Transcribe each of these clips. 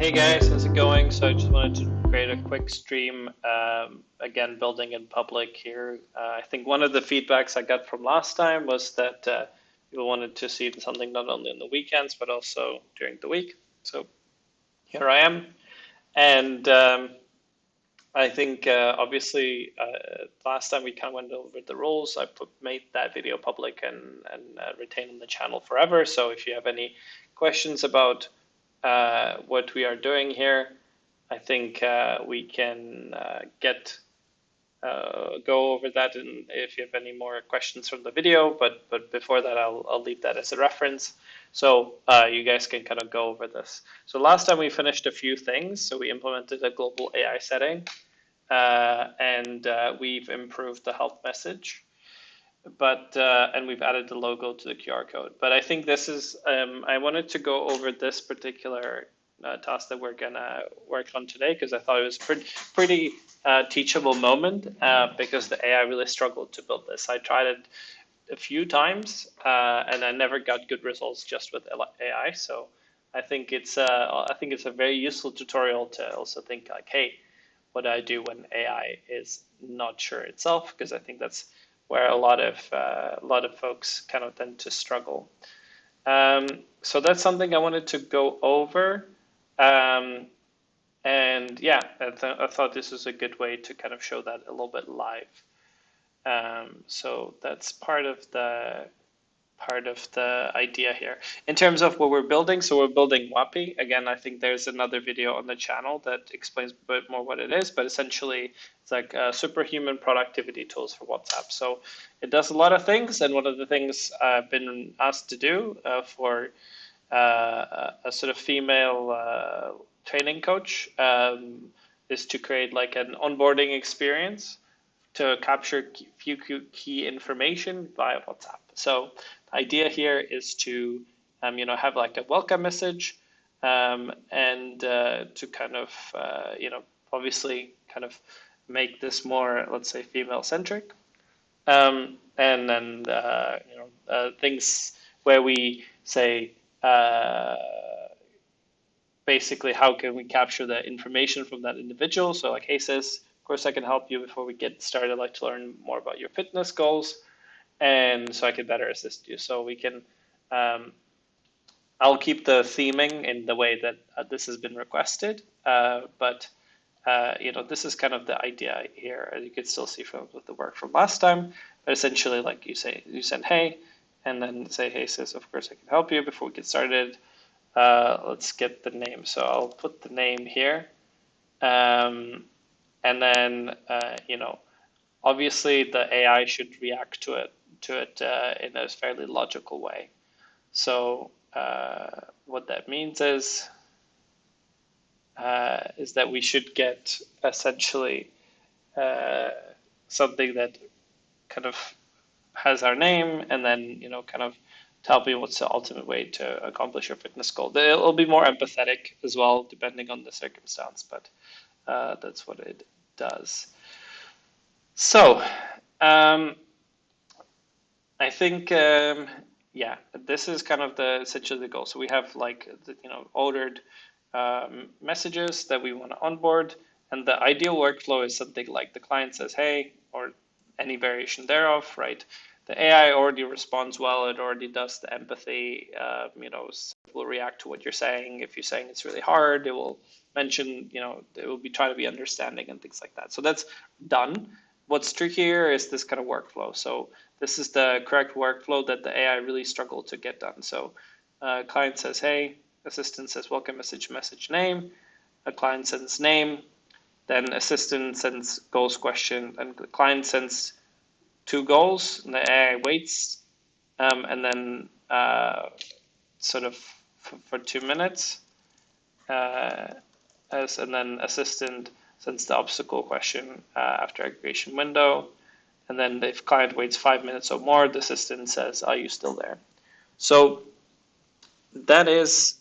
Hey guys, how's it going? So I just wanted to create a quick stream, again, building in public here. I think one of the feedbacks I got from last time was that people wanted to see something not only on the weekends, but also during the week. So here I am. And I think obviously last time we kind of went over the rules. Made that video public and retained on the channel forever. So if you have any questions about what we are doing here, I think we can go over that, and if you have any more questions from the video. But before that, I'll leave that as a reference, so you guys can kind of go over this. So last time we finished a few things. So we implemented a global AI setting, and we've improved the help message. But and we've added the logo to the QR code. But I think this is I wanted to go over this particular task that we're gonna work on today, because I thought it was pretty teachable moment, because the AI really struggled to build this. I tried it a few times and I never got good results just with AI. So I think it's a very useful tutorial to also think like, hey, what do I do when AI is not sure itself? Because I think that's where a lot of folks kind of tend to struggle. So that's something I wanted to go over. And yeah, I thought this was a good way to kind of show that a little bit live. So that's part of the idea here. In terms of what we're building, so we're building WAPI. Again, I think there's another video on the channel that explains a bit more what it is, but essentially it's like superhuman productivity tools for WhatsApp. So it does a lot of things, and one of the things I've been asked to do for a sort of female training coach is to create like an onboarding experience to capture few key information via WhatsApp. So the idea here is to have like a welcome message, and to kind of obviously kind of make this more, let's say, female centric, and then things where we say basically how can we capture the information from that individual. So like, hey sis, of course I can help you. Before we get started, I'd like to learn more about your fitness goals, and so I can better assist you. So we can I'll keep the theming in the way that this has been requested, but this is kind of the idea here, as you can still see from the work from last time. But essentially, like you send hey, and then say, hey sis, of course I can help you. Before we get started, let's get the name. So I'll put the name here, and then obviously the AI should react to it in a fairly logical way. So what that means is that we should get essentially something that kind of has our name, and then kind of tell me what's the ultimate way to accomplish your fitness goal. It'll be more empathetic as well, depending on the circumstance, but that's what it does. So I think yeah, this is kind of essentially the goal. So we have like ordered messages that we want to onboard, and the ideal workflow is something like the client says hey, or any variation thereof, right? The AI already responds well. It already does the empathy. It will react to what you're saying. If you're saying it's really hard, it will mention, it will be trying to be understanding and things like that. So that's done. What's trickier is this kind of workflow. So this is the correct workflow that the AI really struggled to get done. So client says, hey, assistant says, welcome message name. A client sends name, then assistant sends goals question, and the client sends 2 goals, and the AI waits, and then sort of for 2 minutes, and then assistant sends the obstacle question after aggregation window, and then if client waits 5 minutes or more, the assistant says, are you still there? So that is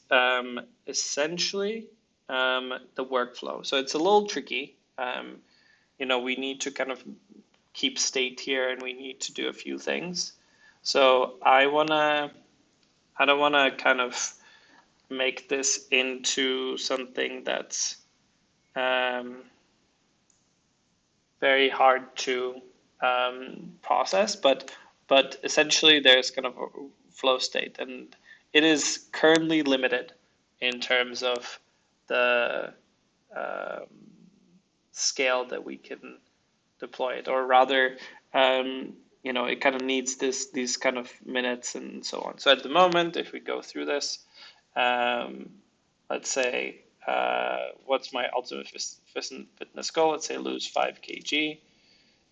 essentially the workflow. So it's a little tricky. We need to kind of keep state here, and we need to do a few things. So I don't wanna kind of make this into something that's very hard to process, but essentially there's kind of a flow state, and it is currently limited in terms of the um, scale that we can deploy it, or rather, it kind of needs these kind of minutes and so on. So at the moment, if we go through this, um, let's say, what's my ultimate fitness goal? Let's say lose 5 kg.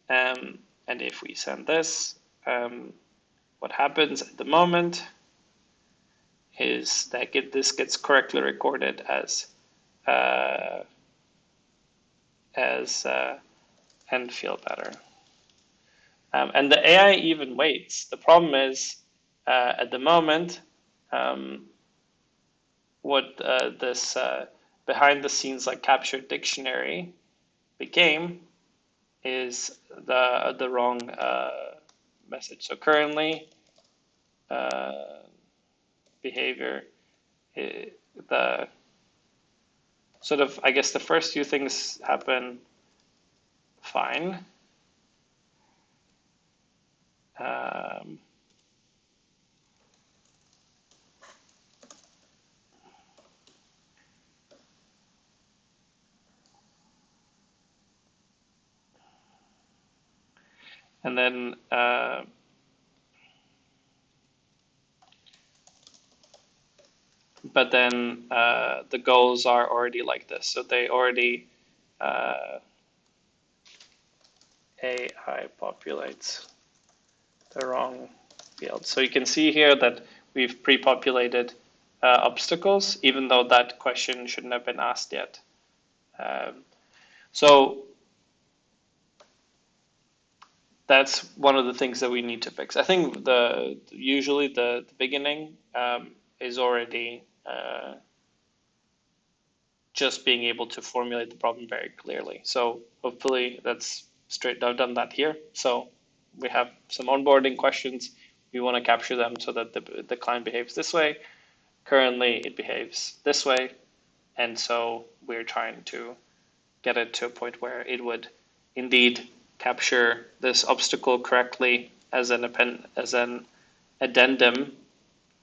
And if we send this, what happens at the moment is that this gets correctly recorded uh, as and feel better. And the AI even waits. The problem is, at the moment, what this behind the scenes like captured dictionary became is the wrong message. So currently, behavior, the sort of, I guess the first few things happen fine. And then but then the goals are already like this. So they already AI populates the wrong field. So you can see here that we've pre-populated obstacles, even though that question shouldn't have been asked yet. So that's one of the things that we need to fix. I think usually the beginning is already just being able to formulate the problem very clearly. So hopefully that's straight. I've done that here. So we have some onboarding questions. We want to capture them so that the client behaves this way. Currently, it behaves this way. And so we're trying to get it to a point where it would indeed capture this obstacle correctly as an addendum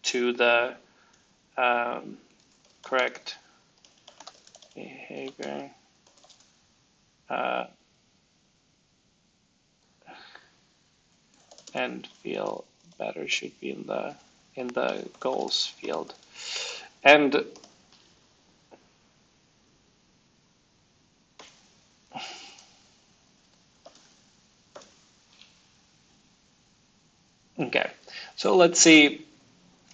to the correct behavior. And feel better should be in the goals field. And okay, so let's see.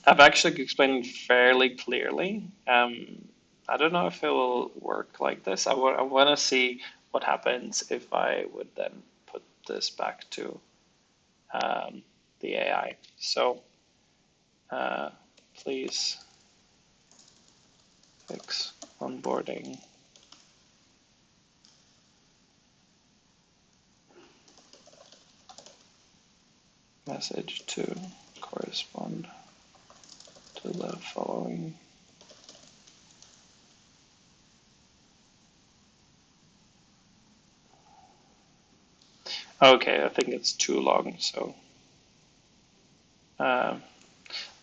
I've actually explained fairly clearly. I don't know if it will work like this. I want to see what happens if I would then put this back to the AI. So please fix onboarding. Message to correspond to the following. Okay, I think it's too long, so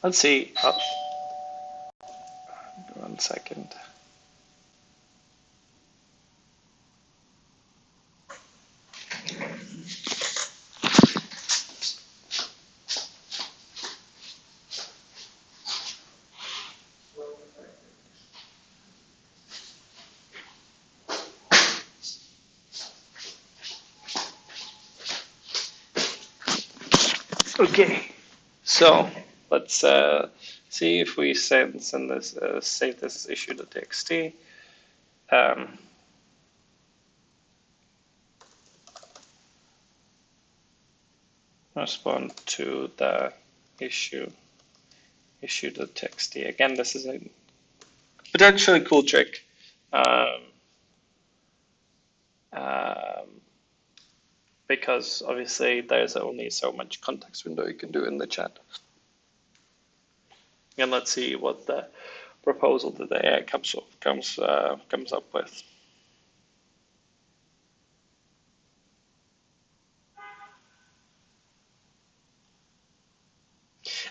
let's see. Oh, 1 second. Okay, so let's see if we send this, save this issue.txt. Respond to the issue.txt. Again, this is a potentially cool trick. Because obviously there's only so much context window you can do in the chat. And let's see what the proposal that the AI comes up with.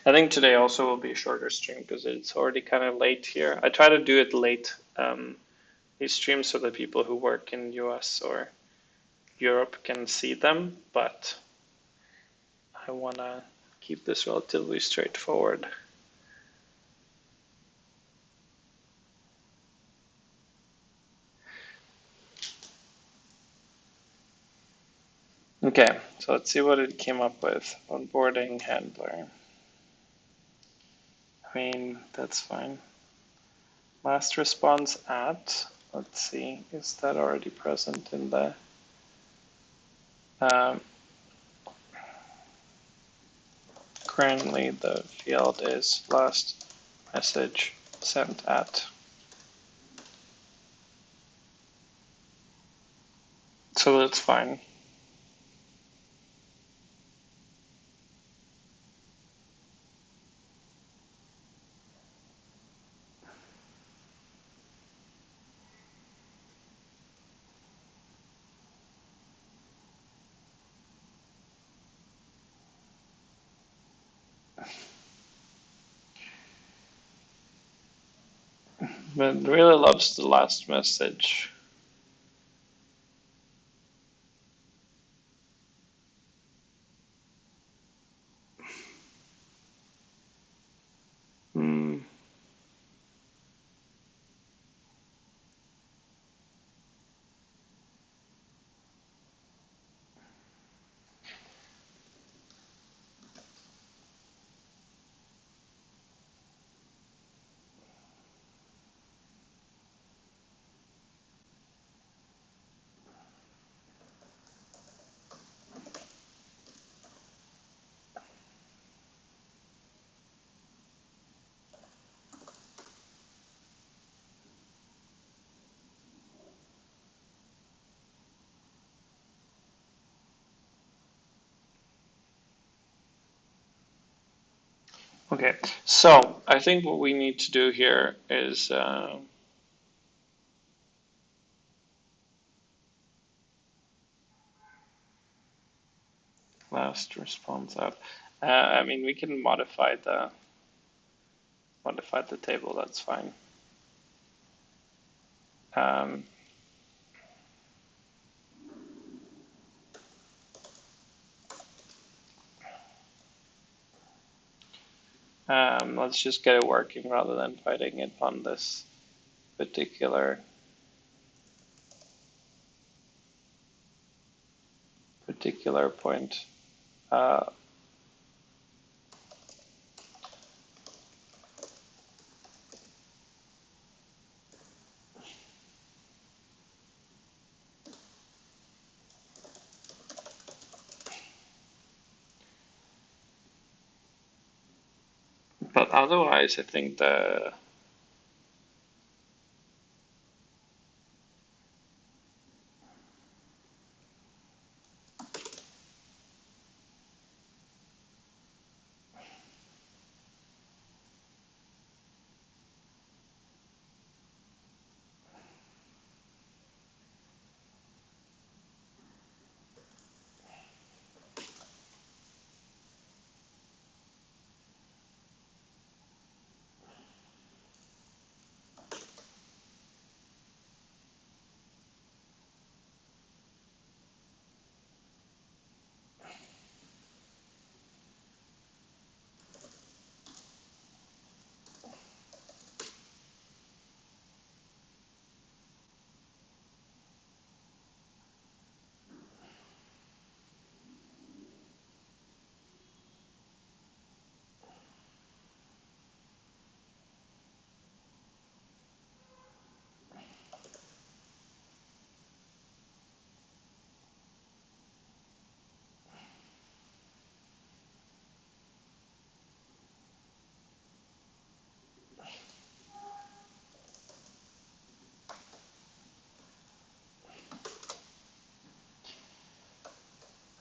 I think today also will be a shorter stream because it's already kind of late here. I try to do it late, these streams, so that people who work in US or Europe can see them, but I want to keep this relatively straightforward. Okay, so let's see what it came up with. Onboarding handler. I mean, that's fine. Last response at, let's see, is that already present in the currently the field is last message sent at. So that's fine. But it really loves the last message. Okay, so I think what we need to do here is last response out. I mean, we can modify the table. That's fine. Let's just get it working rather than fighting it on this particular point. But otherwise, I think the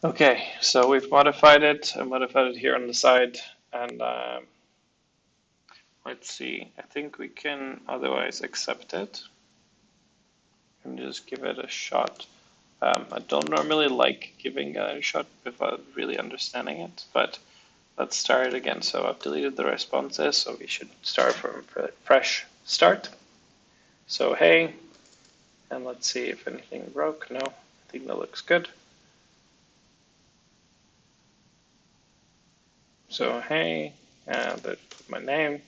okay, so we've modified it. I modified it here on the side, and let's see. I think we can otherwise accept it and just give it a shot. I don't normally like giving a shot without really understanding it, but let's start it again. So I've deleted the responses, so we should start from a fresh start. So hey, and let's see if anything broke. No, I think that looks good. So hey, and I put my name.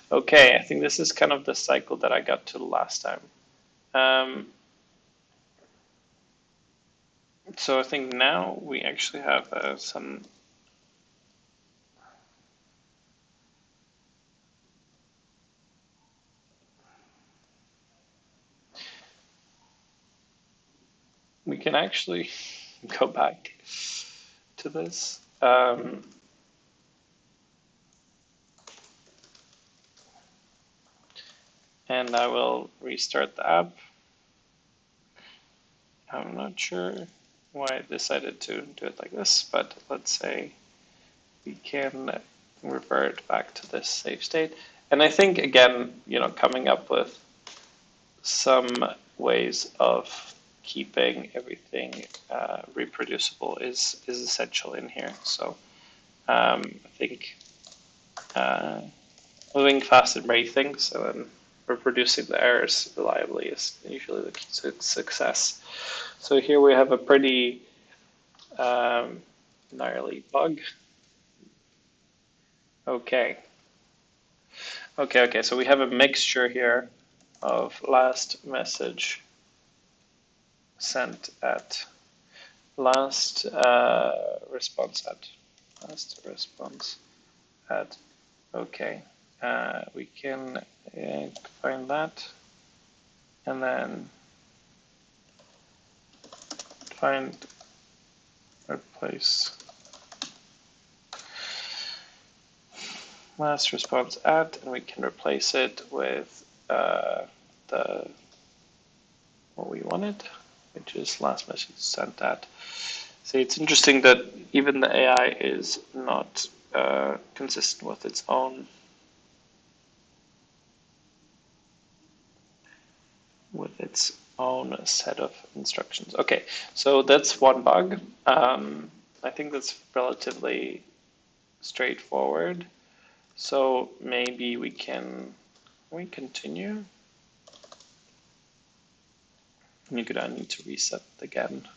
Okay, I think this is kind of the cycle that I got to last time. So I think now we actually have some. We can actually go back to this. And I will restart the app. I'm not sure why I decided to do it like this, but let's say we can revert back to this save state. And I think, again, coming up with some ways of keeping everything reproducible is essential in here. So I think moving fast and break things and then reproducing the errors reliably is usually the key to success. So here we have a pretty gnarly bug. Okay. Okay. So we have a mixture here of last message sent at last response at. Okay. We can find that and then find replace last response at, and we can replace it with the what we wanted, which is last message sent at. See, it's interesting that even the AI is not consistent with its own set of instructions. Okay, so that's one bug. I think that's relatively straightforward. So maybe we continue. You could I need to reset again.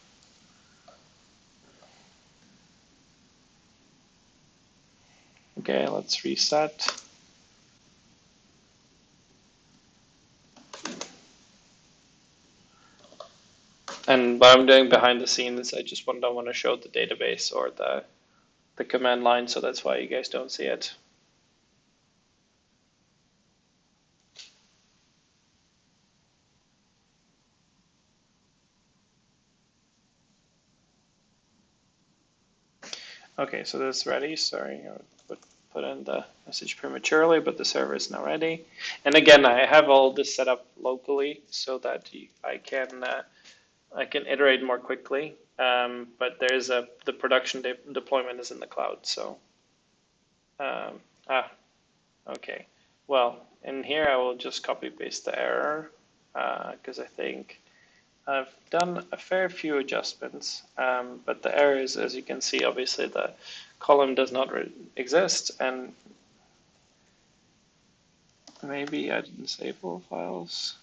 Okay, let's reset. And what I'm doing behind the scenes, I just don't want to show the database or the command line, so that's why you guys don't see it. Okay, so that's ready. Sorry, I put in the message prematurely, but the server is now ready. And again, I have all this set up locally so that I can iterate more quickly. But there's the production deployment is in the cloud. So, okay. Well, in here I will just copy paste the error because I think I've done a fair few adjustments, but the error is, as you can see, obviously the column does not exist, and maybe I didn't save all files.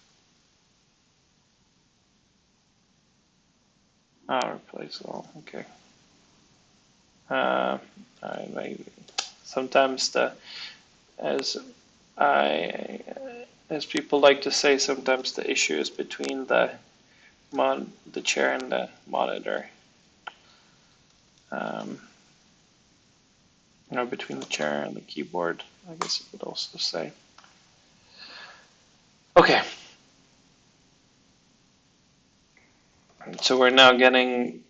Replace all, okay. Maybe sometimes as people like to say, sometimes the issue is between the chair and the monitor. Between the chair and the keyboard, I guess it would also say. Okay. So we're now getting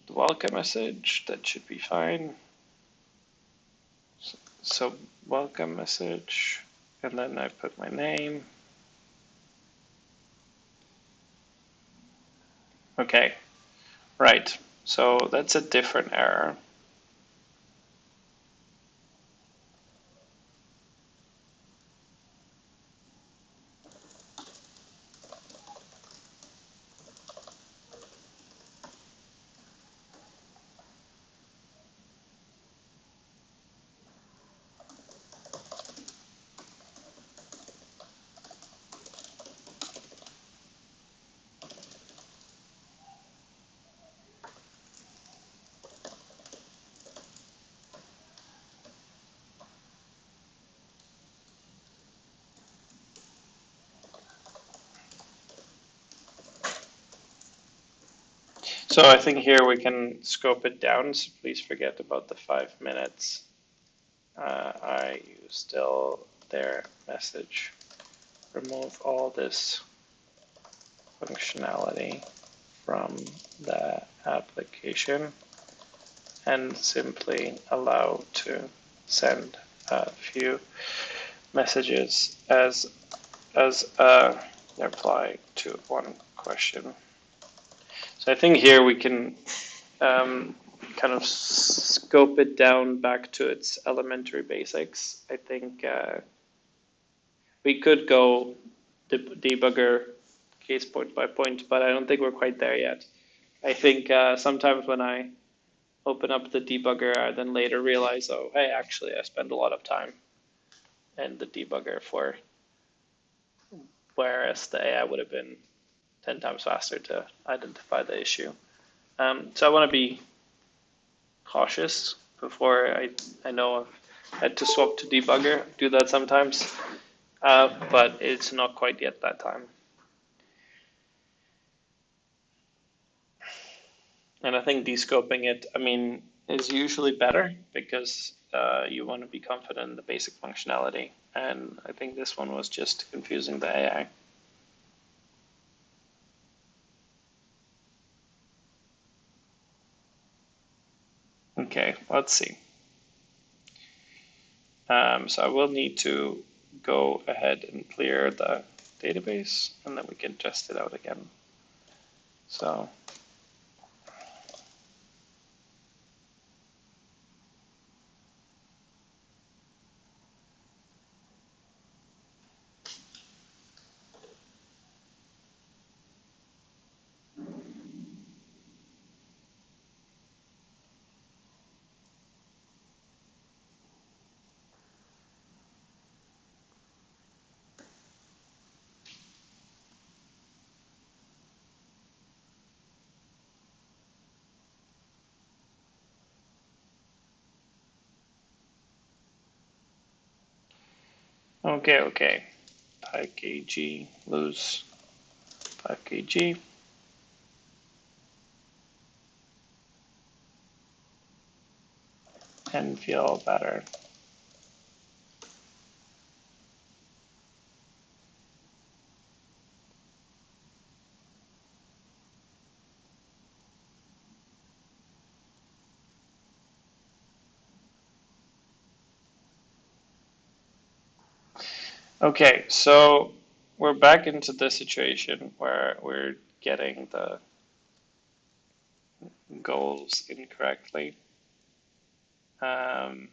the welcome message. That should be fine. So welcome message, and then I put my name. Okay. Right. So that's a different error. So I think here we can scope it down. So please forget about the 5 minutes. Are you still there? Message. Remove all this functionality from the application and simply allow to send a few messages as a reply to one question. So I think here we can kind of scope it down back to its elementary basics. I think we could go debugger case point by point, but I don't think we're quite there yet. I think sometimes when I open up the debugger, I then later realize, oh, hey, actually, I spent a lot of time in the debugger for, whereas the AI would have been 10 times faster to identify the issue. So I want to be cautious before I know I've had to swap to debugger, do that sometimes, but it's not quite yet that time. And I think descoping it, I mean, is usually better because you want to be confident in the basic functionality. And I think this one was just confusing the AI. Okay, let's see. So I will need to go ahead and clear the database, and then we can test it out again. So okay. 5 kg, lose 5 kg. And feel better. Okay, so we're back into the situation where we're getting the goals incorrectly. Um,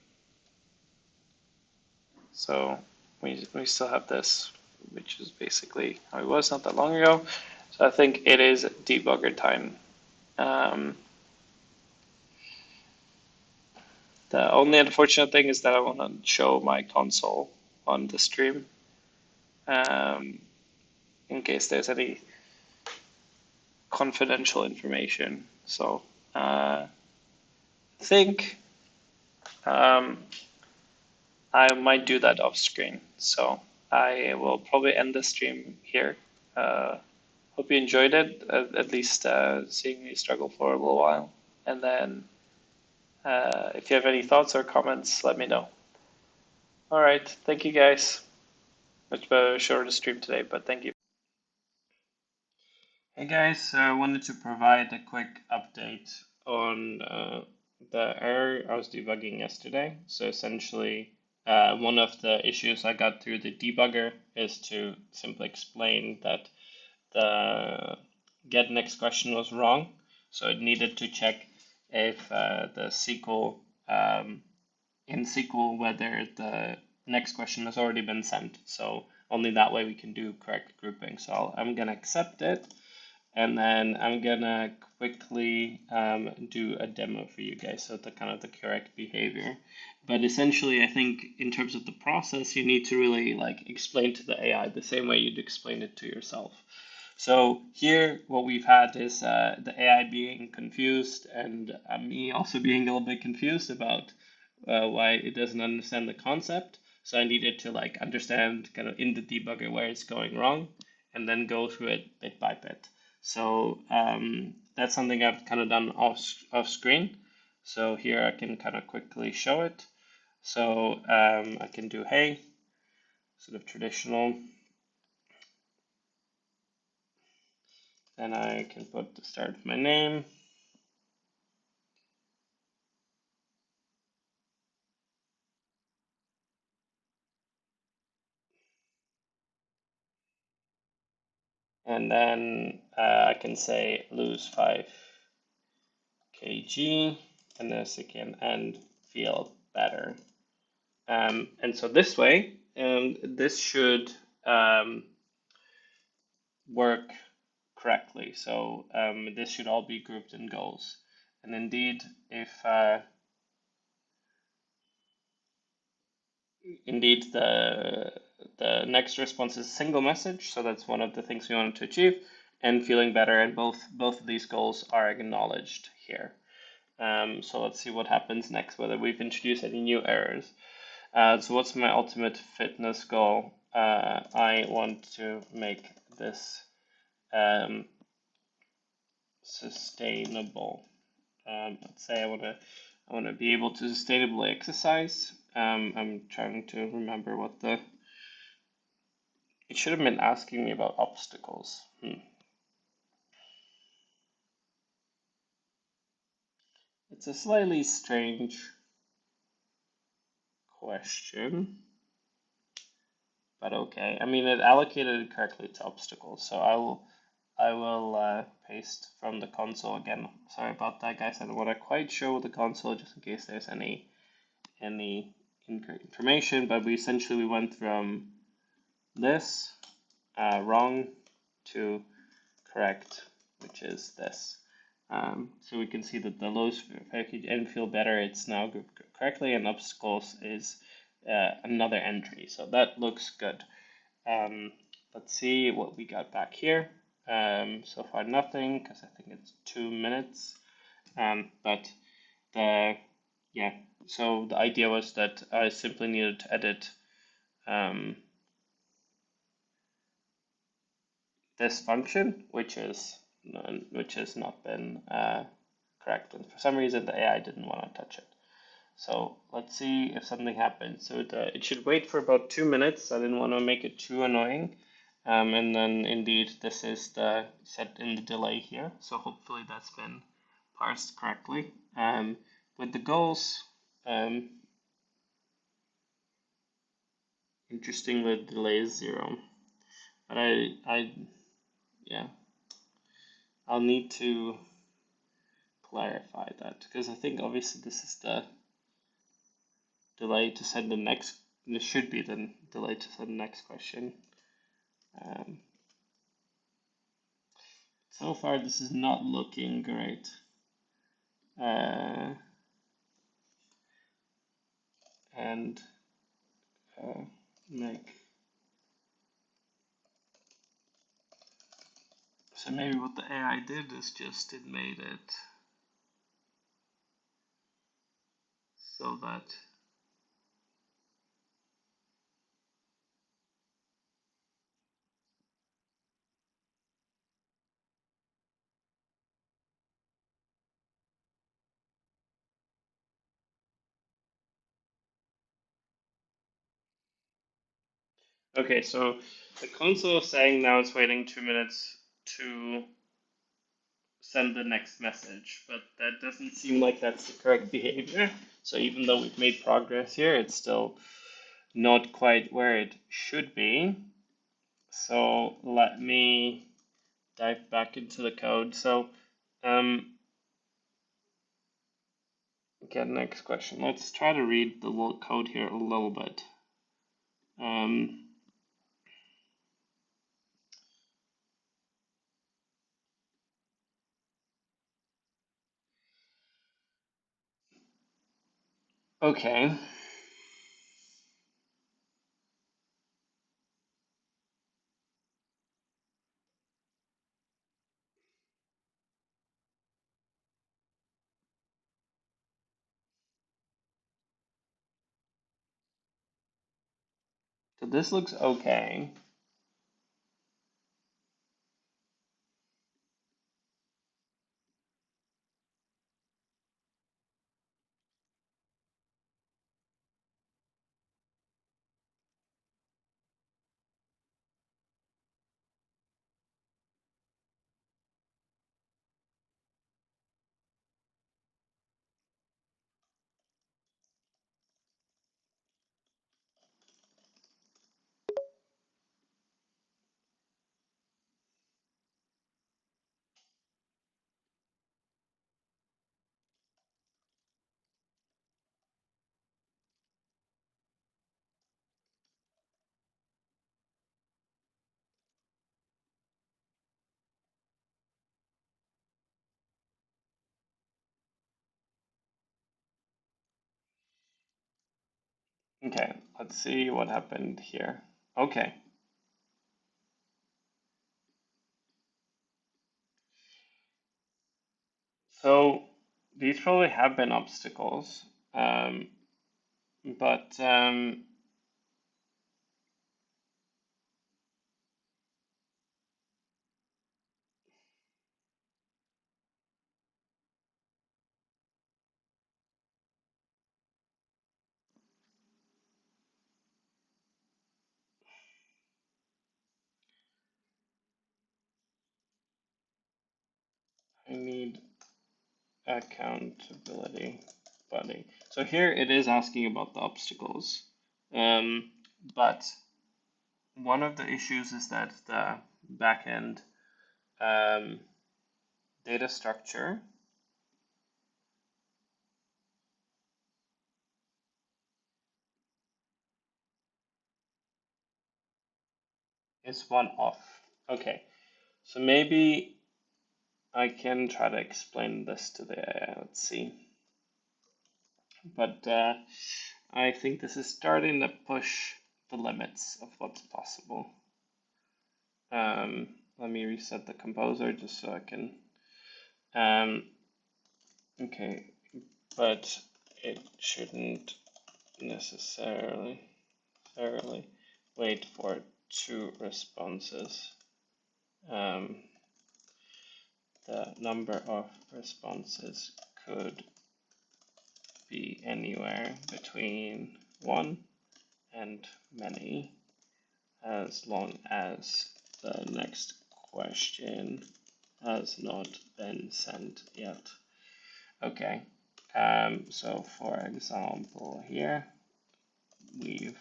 so we still have this, which is basically how it was not that long ago. So I think it is debugger time. Um, the only unfortunate thing is that I want to show my console on the stream in case there's any confidential information. So I think I might do that off screen. So I will probably end the stream here. Hope you enjoyed it, at least seeing me struggle for a little while. And then if you have any thoughts or comments, let me know. All right. Thank you, guys. Much better, shorter stream today, but thank you. Hey guys, I wanted to provide a quick update on the error I was debugging yesterday. So essentially, one of the issues I got through the debugger is to simply explain that the get next question was wrong. So it needed to check if the SQL in SQL whether the next question has already been sent. So only that way we can do correct grouping. So I'm gonna accept it, and then I'm gonna quickly do a demo for you guys, so the kind of the correct behavior. But essentially, I think in terms of the process, you need to really like explain to the AI the same way you'd explain it to yourself. So here, what we've had is the AI being confused, and me also being a little bit confused about why it doesn't understand the concept. So I needed to like understand kind of in the debugger where it's going wrong, and then go through it bit by bit. So that's something I've kind of done off screen. So here I can kind of quickly show it. So I can do hey, sort of traditional. Then I can put the start of my name. And then I can say lose 5 kg, and this again, and feel better. And so this way, this should work correctly. So this should all be grouped in goals. And indeed, if indeed the next response is a single message, so that's one of the things we wanted to achieve, and feeling better, and both of these goals are acknowledged here. So let's see what happens next, whether we've introduced any new errors. So what's my ultimate fitness goal? I want to make this sustainable. Let's say I want to be able to sustainably exercise. I'm trying to remember what it should have been asking me about obstacles. It's a slightly strange question, but okay. I mean, it allocated it correctly to obstacles, so I will paste from the console again. Sorry about that, guys. I don't want to quite show the console just in case there's any incorrect information, but we went from this wrong to correct, which is this. So we can see that the lows package and feel better, it's now grouped correctly, and obstacles is another entry. So that looks good. Let's see what we got back here. So far nothing, because I think it's 2 minutes. But yeah, so the idea was that I simply needed to edit this function, which has not been correct, and for some reason the AI didn't want to touch it. So let's see if something happens. So it should wait for about 2 minutes. I didn't want to make it too annoying. And then indeed this is the set in the delay here. So hopefully that's been parsed correctly. With the goals, interestingly the delay is 0. But yeah, I'll need to clarify that, because I think obviously this is the delay to send the next, this should be the delay to send the next question. So far this is not looking great. And make, so maybe what the AI did is just it made it so that okay, so the console is saying now it's waiting 2 minutes to send the next message, but that doesn't seem like that's the correct behavior. So even though we've made progress here, it's still not quite where it should be. So let me dive back into the code. So Okay, next question. Let's try to read the code here a little bit. Okay. So this looks okay. Okay, let's see what happened here. Okay. So these probably have been obstacles, but I need accountability buddy. So here it is asking about the obstacles, but one of the issues is that the backend data structure is one off. Okay, so maybe I can try to explain this to the AI. Let's see. But I think this is starting to push the limits of what's possible. Let me reset the composer just so I can. Okay, but it shouldn't necessarily wait for two responses. The number of responses could be anywhere between one and many, as long as the next question has not been sent yet. Okay, so for example here, we've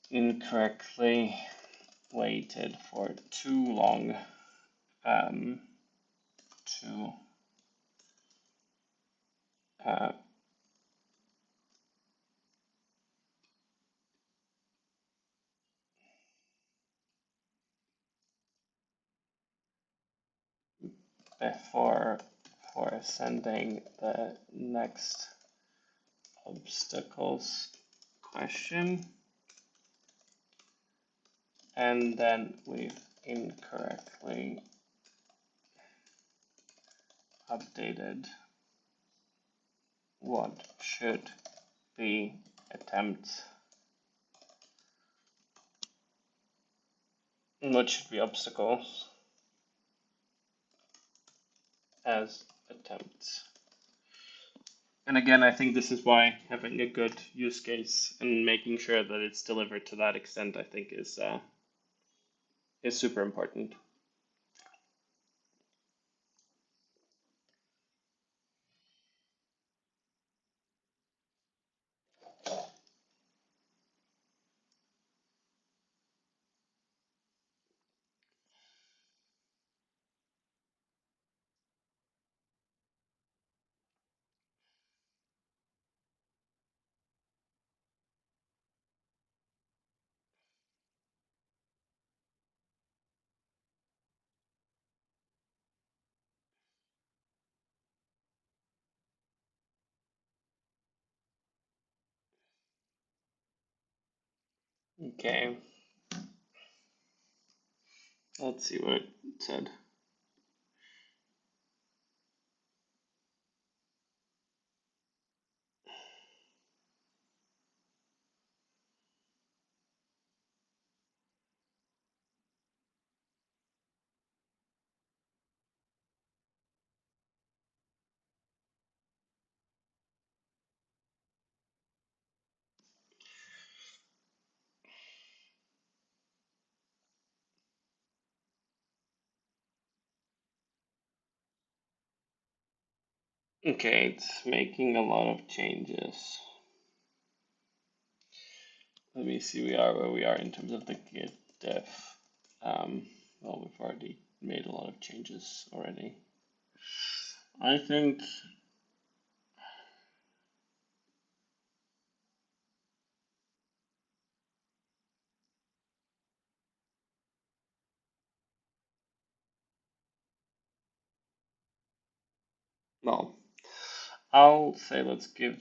incorrectly waited for too long to uh, before for sending the next obstacles question, and then we've incorrectly updated what should be attempts, what should be obstacles as attempts. And again, I think this is why having a good use case and making sure that it's delivered to that extent, I think, is super important. Okay, let's see what it said. Okay, it's making a lot of changes. Let me see where we are in terms of the Git def. Well, we've already made a lot of changes already. I think, well, I'll say let's give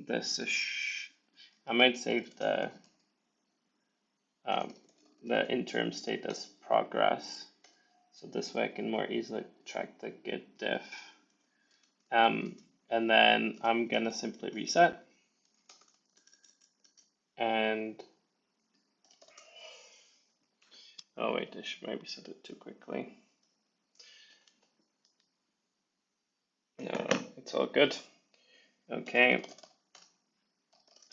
this a I might save um, the interim state as progress. So this way I can more easily track the Git diff. And then I'm gonna simply reset and, oh wait, I should maybe set it too quickly. No, it's all good. Okay,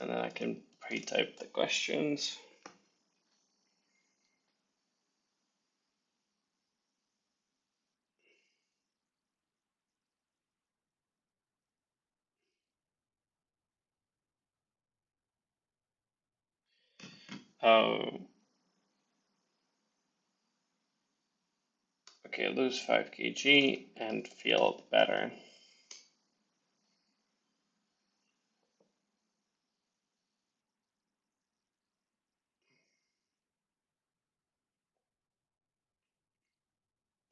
and then I can pre-type the questions. Oh, okay, lose 5 kg and feel better.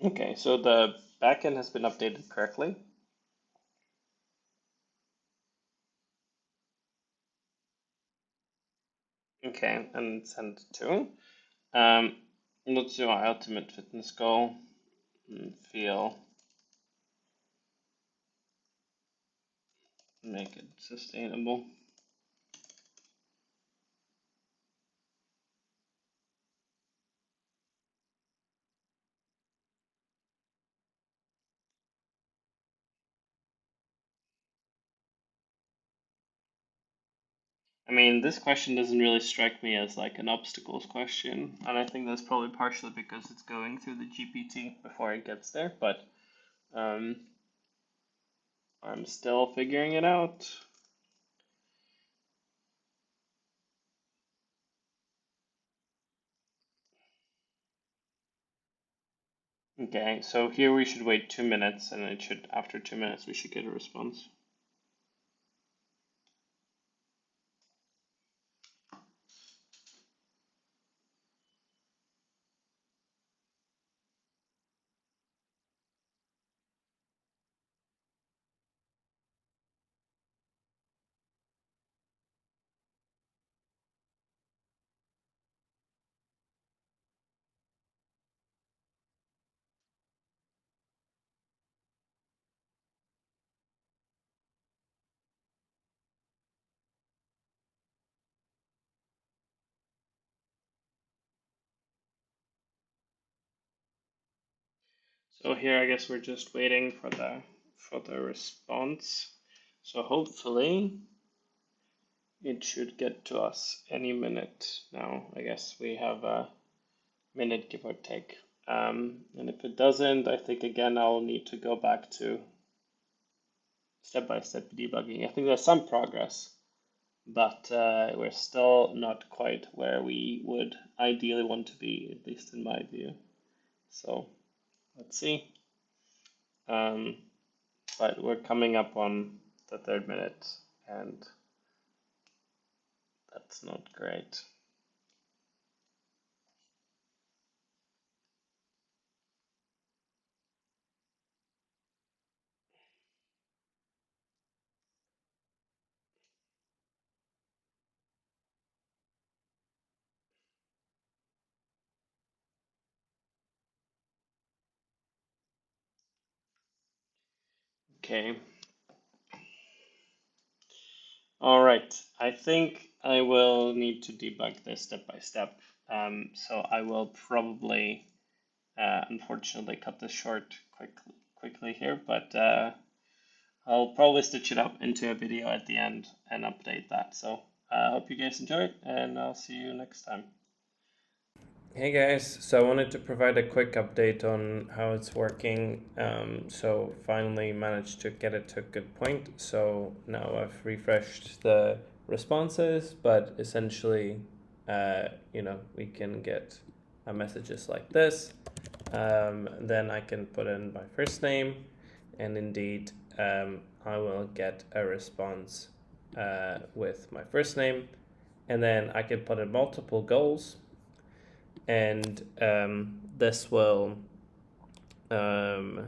Okay, so the backend has been updated correctly. Okay, and send to. Let's do our ultimate fitness goal. Feel, make it sustainable. I mean, this question doesn't really strike me as like an obstacles question, and I think that's probably partially because it's going through the GPT before it gets there, but um, I'm still figuring it out. Okay, so here we should wait 2 minutes, and it should, after 2 minutes, we should get a response. So here, I guess we're just waiting for the response. So hopefully it should get to us any minute now. I guess we have a minute, give or take. And if it doesn't, I think again I'll need to go back to step-by-step debugging. I think there's some progress, but we're still not quite where we would ideally want to be, at least in my view. So let's see. But we're coming up on the 3rd minute, and that's not great. Okay. All right. I think I will need to debug this step by step. So I will probably, unfortunately, cut this short quickly here, but I'll probably stitch it up into a video at the end and update that. So I hope you guys enjoy it, and I'll see you next time. Hey guys, so I wanted to provide a quick update on how it's working. So finally managed to get it to a good point. So now I've refreshed the responses, but essentially, we can get messages like this. Then I can put in my first name, and indeed, I will get a response with my first name, and then I can put in multiple goals. And this will, let's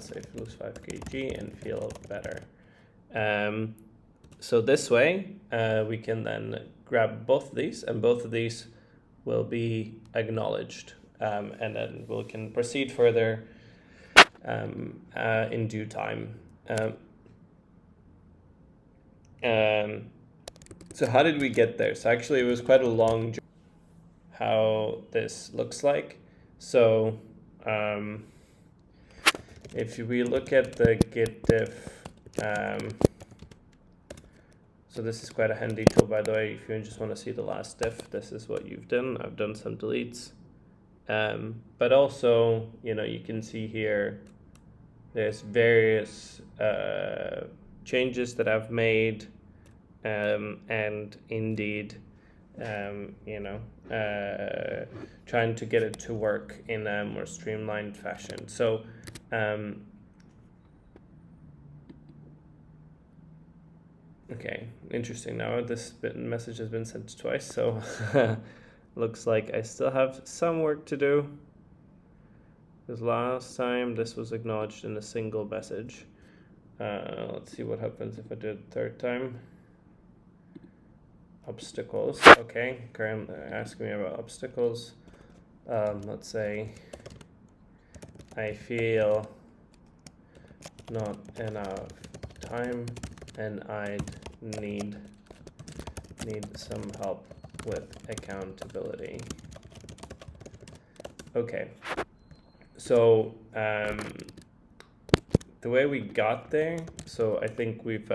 say, lose 5 kg and feel better. So this way, we can then grab both of these, and both of these will be acknowledged, and then we can proceed further in due time. So how did we get there? So actually it was quite a long journey how this looks like. So if we look at the git diff, so this is quite a handy tool, by the way. If you just want to see the last diff, this is what you've done. I've done some deletes, but also, you can see here there's various changes that I've made. And indeed, trying to get it to work in a more streamlined fashion. So, okay, interesting. Now this message has been sent twice, so looks like I still have some work to do. Because last time this was acknowledged in a single message. Let's see what happens if I do it the third time. Obstacles. Okay, currently asking me about obstacles. Let's say I feel not enough time and I'd need some help with accountability. Okay, so the way we got there, so I think we've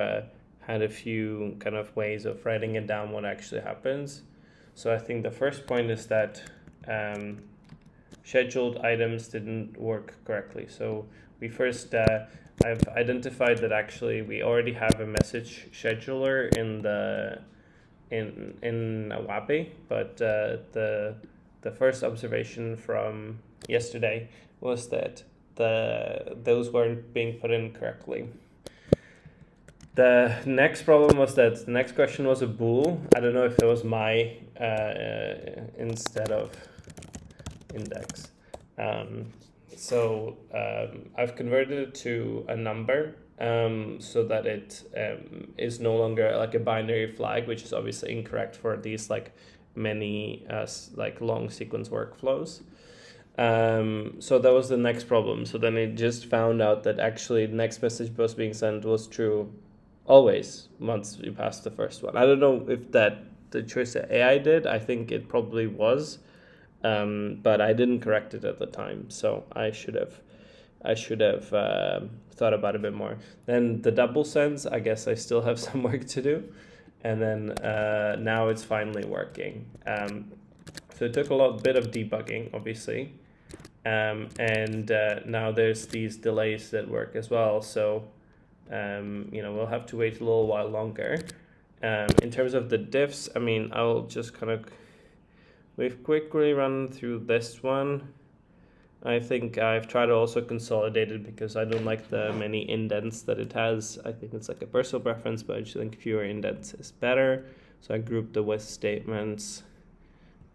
had a few kind of ways of writing it down what actually happens. So I think the first point is that scheduled items didn't work correctly. So we first, I've identified that actually we already have a message scheduler in Wabi, but the first observation from yesterday was that those weren't being put in correctly. The next problem was that the next question was a bool. I don't know if it was my instead of index. So I've converted it to a number so that it is no longer like a binary flag, which is obviously incorrect for these like many like long sequence workflows. So that was the next problem. So then it just found out that actually the next message was being sent was true always once you pass the first one. I don't know if that the choice that AI did. I think it probably was, but I didn't correct it at the time. So I should have thought about it a bit more. Then the double sense, I guess I still have some work to do, and then now it's finally working. So it took a bit of debugging, obviously, and now there's these delays that work as well. So we'll have to wait a little while longer. In terms of the diffs, I mean, I'll just we've quickly run through this one. I think I've tried to also consolidate it because I don't like the many indents that it has. I think it's like a personal preference, but I just think fewer indents is better. So I grouped the with statements.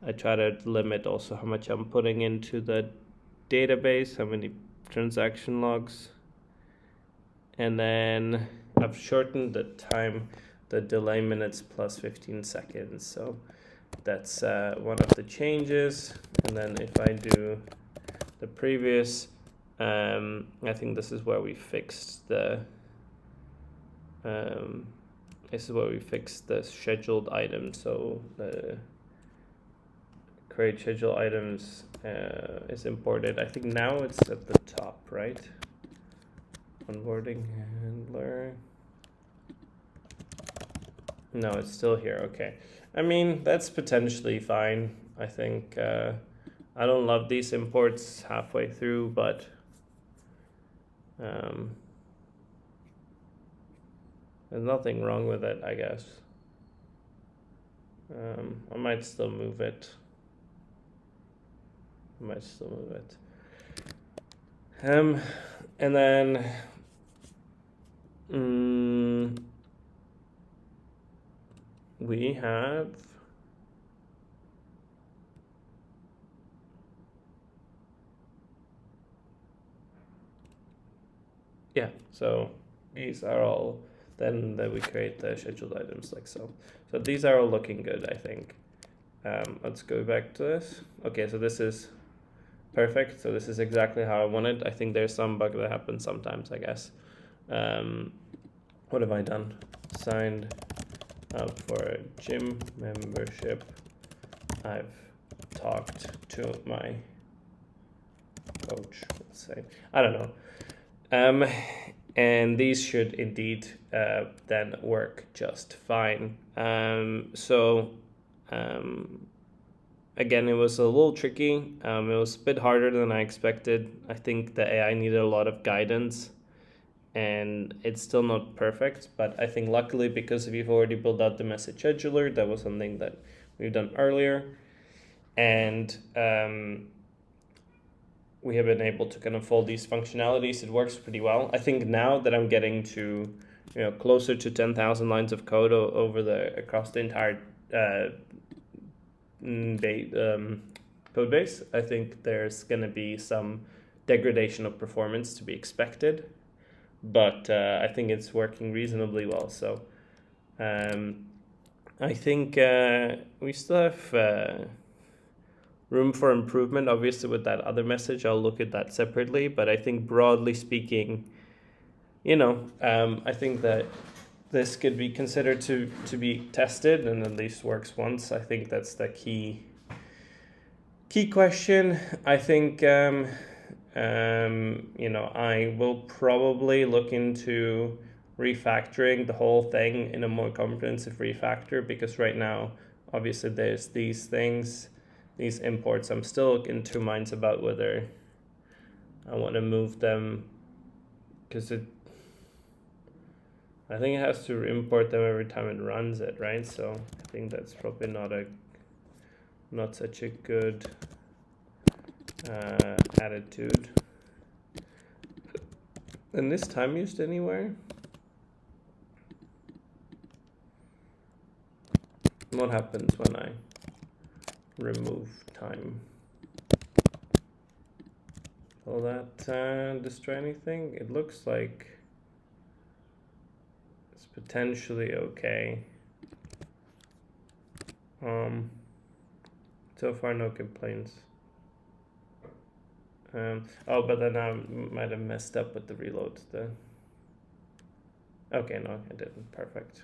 I try to limit also how much I'm putting into the database, how many transaction logs. And then I've shortened the time, the delay minutes plus 15 seconds. So that's one of the changes. And then if I do the previous I think this is where we fixed the scheduled item. So the create schedule items is imported. I think now it's at the top, right? Onboarding handler. No, it's still here. Okay. I mean, that's potentially fine. I think I don't love these imports halfway through, but there's nothing wrong with it, I guess. I might still move it. And then we have so these are all then we create the scheduled items like so. So these are all looking good, I think. Let's go back to this. Okay, so this is perfect. So this is exactly how I want it. I think there's some bug that happens sometimes, I guess. What have I done? Signed up for a gym membership. I've talked to my coach, let's say. I don't know. And these should indeed then work just fine. Again, it was a little tricky. It was a bit harder than I expected. I think the AI needed a lot of guidance, and it's still not perfect. But I think luckily, because we've already built out the message scheduler, that was something that we've done earlier, and we have been able to kind of fold these functionalities. It works pretty well. I think now that I'm getting to, closer to 10,000 lines of code across the entire code base, I think there's going to be some degradation of performance to be expected, but I think it's working reasonably well. So I think we still have room for improvement. Obviously, with that other message, I'll look at that separately, but I think broadly speaking, I think that this could be considered to be tested and at least works once. I think that's the key question. I think I will probably look into refactoring the whole thing in a more comprehensive refactor, because right now obviously there's these imports. I'm still in two minds about whether I want to move them, because I think it has to import them every time it runs it, right? So I think that's probably not such a good attitude. And this time used anywhere? What happens when I remove time? Will that destroy anything? It looks like it's potentially okay. So far no complaints. But then I might have messed up with the reload. Okay, no, I didn't. Perfect.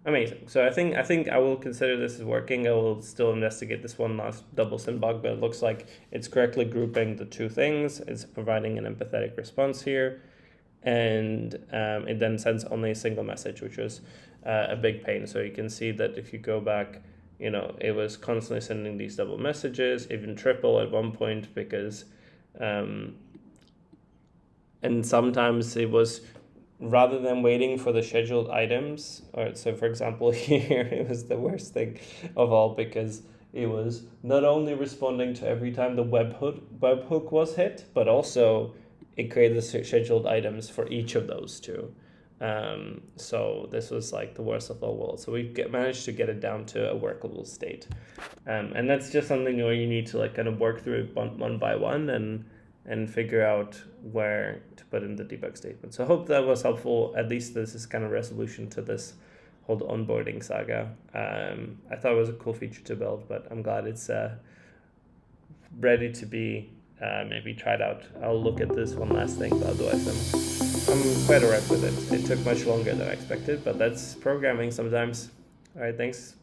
Amazing. So I think I will consider this as working. I will still investigate this one last double send bug, but it looks like it's correctly grouping the two things. It's providing an empathetic response here, and it then sends only a single message, which was a big pain. So you can see that if you go back, it was constantly sending these double messages, even triple at one point, because and sometimes it was, rather than waiting for the scheduled items, or so for example here, it was the worst thing of all, because it was not only responding to every time the webhook was hit, but also it created the scheduled items for each of those two. So this was like the worst of all worlds. So we managed to get it down to a workable state, and that's just something where you need to like kind of work through it one by one and figure out where to put in the debug statement. So I hope that was helpful. At least this is kind of resolution to this whole onboarding saga. I thought it was a cool feature to build, but I'm glad it's ready to be maybe try it out. I'll look at this one last thing, but otherwise I'm quite alright with it. It took much longer than I expected, but that's programming sometimes. All right, thanks.